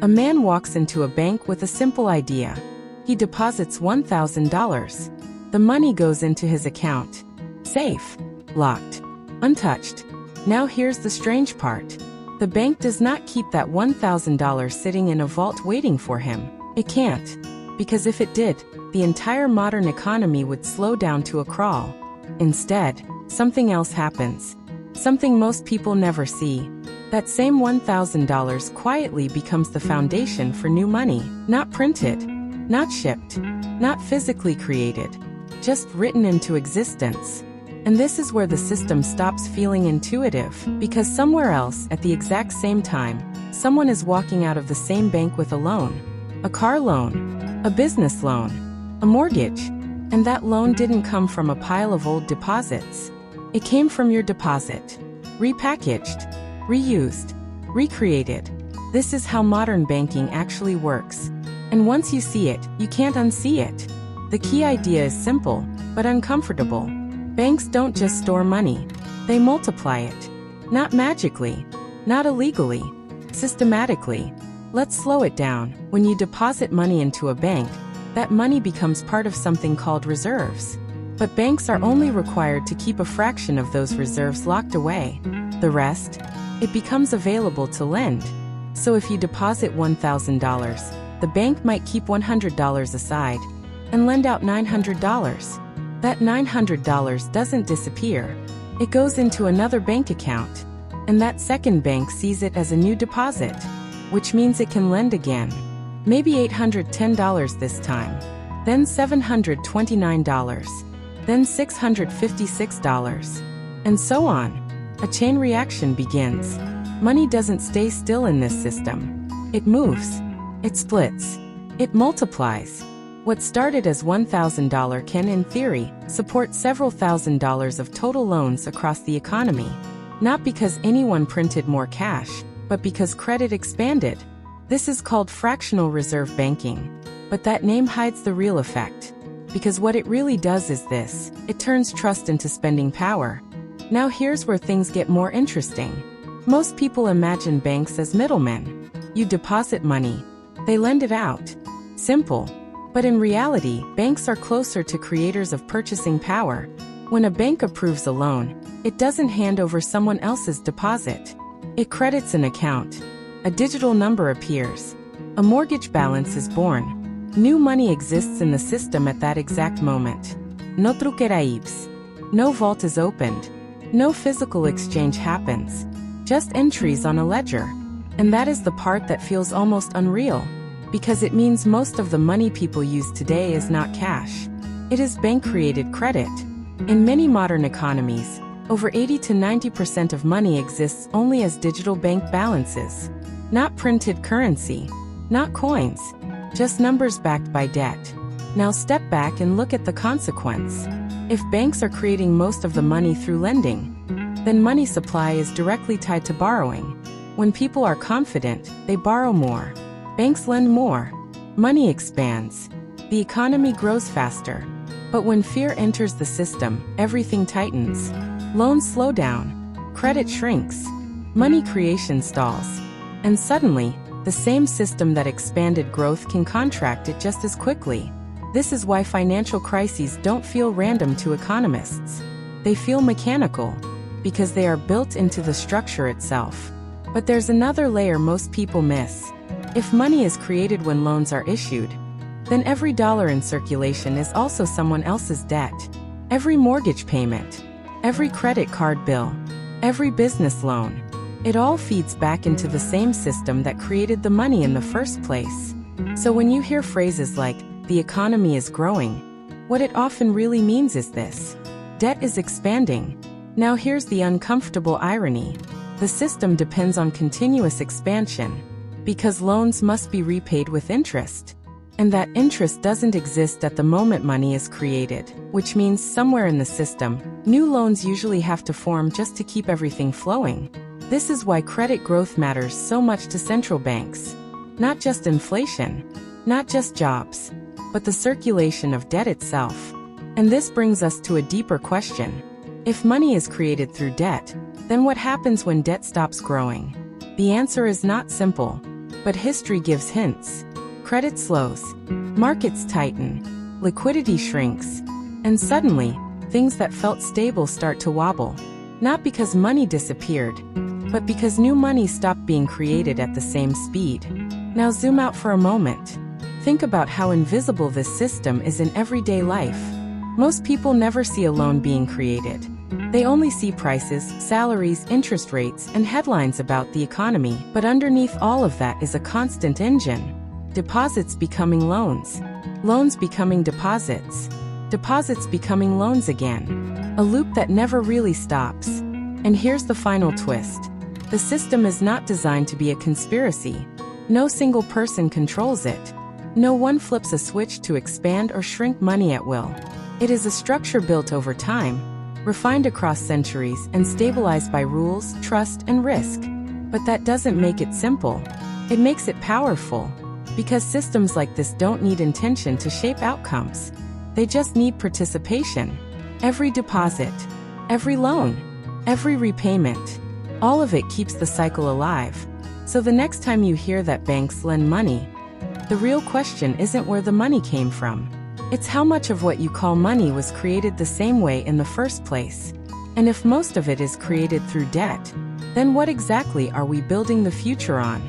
A man walks into a bank with a simple idea. He deposits $1,000. The money goes into his account. Safe, locked, untouched. Now here's the strange part. The bank does not keep that $1,000 sitting in a vault waiting for him. It can't. Because if it did, the entire modern economy would slow down to a crawl. Instead, something else happens. Something most people never see. That same $1,000 quietly becomes the foundation for new money. Not printed, not shipped, not physically created, just written into existence. And this is where the system stops feeling intuitive, because somewhere else, at the exact same time, someone is walking out of the same bank with a loan. A car loan, a business loan, a mortgage. And that loan didn't come from a pile of old deposits. It came from your deposit. Repackaged, reused, recreated. This is how modern banking actually works. And once you see it, you can't unsee it. The key idea is simple, but uncomfortable. Banks don't just store money. They multiply it. Not magically, not illegally, systematically. Let's slow it down. When you deposit money into a bank, that money becomes part of something called reserves. But banks are only required to keep a fraction of those reserves locked away. The rest, it becomes available to lend. So if you deposit $1,000, the bank might keep $100 aside and lend out $900. That $900 doesn't disappear. It goes into another bank account. And that second bank sees it as a new deposit, which means it can lend again. Maybe $810 this time, then $729, then $656, and so on. A chain reaction begins. Money doesn't stay still in this system. It moves. It splits. It multiplies. What started as $1,000 can, in theory, support several $1,000s of total loans across the economy. Not because anyone printed more cash, but because credit expanded. This is called fractional reserve banking. But that name hides the real effect. Because what it really does is this: it turns trust into spending power. Now here's where things get more interesting. Most people imagine banks as middlemen. You deposit money, they lend it out. Simple. But in reality, banks are closer to creators of purchasing power. When a bank approves a loan, it doesn't hand over someone else's deposit. It credits an account. A digital number appears. A mortgage balance is born. New money exists in the system at that exact moment. No truqueraíbs. No vault is opened. No physical exchange happens. Just entries on a ledger. And that is the part that feels almost unreal. Because it means most of the money people use today is not cash. It is bank-created credit. In many modern economies, over 80 to 90% of money exists only as digital bank balances. Not printed currency. Not coins. Just numbers backed by debt. Now step back and look at the consequence. If banks are creating most of the money through lending, then money supply is directly tied to borrowing. When people are confident, they borrow more. Banks lend more. Money expands. The economy grows faster. But when fear enters the system, everything tightens. Loans slow down. Credit shrinks. Money creation stalls. And suddenly, the same system that expanded growth can contract it just as quickly. This is why financial crises don't feel random to economists. They feel mechanical, because they are built into the structure itself. But there's another layer most people miss. If money is created when loans are issued, then every dollar in circulation is also someone else's debt. Every mortgage payment, every credit card bill, every business loan. It all feeds back into the same system that created the money in the first place. So when you hear phrases like, the economy is growing, what it often really means is this: debt is expanding. Now here's the uncomfortable irony. The system depends on continuous expansion, because loans must be repaid with interest. And that interest doesn't exist at the moment money is created, which means somewhere in the system, new loans usually have to form just to keep everything flowing. This is why credit growth matters so much to central banks. Not just inflation, not just jobs, but the circulation of debt itself. And this brings us to a deeper question. If money is created through debt, then what happens when debt stops growing? The answer is not simple. But history gives hints. Credit slows, markets tighten, liquidity shrinks, and suddenly, things that felt stable start to wobble. Not because money disappeared, but because new money stopped being created at the same speed. Now zoom out for a moment. Think about how invisible this system is in everyday life. Most people never see a loan being created. They only see prices, salaries, interest rates, and headlines about the economy. But underneath all of that is a constant engine. Deposits becoming loans. Loans becoming deposits. Deposits becoming loans again. A loop that never really stops. And here's the final twist. The system is not designed to be a conspiracy. No single person controls it. No one flips a switch to expand or shrink money at will. It is a structure built over time, refined across centuries, and stabilized by rules, trust, and risk. But that doesn't make it simple. It makes it powerful. Because systems like this don't need intention to shape outcomes. They just need participation. Every deposit, every loan, every repayment, all of it keeps the cycle alive. So the next time you hear that banks lend money, the real question isn't where the money came from. It's how much of what you call money was created the same way in the first place. And if most of it is created through debt, then what exactly are we building the future on?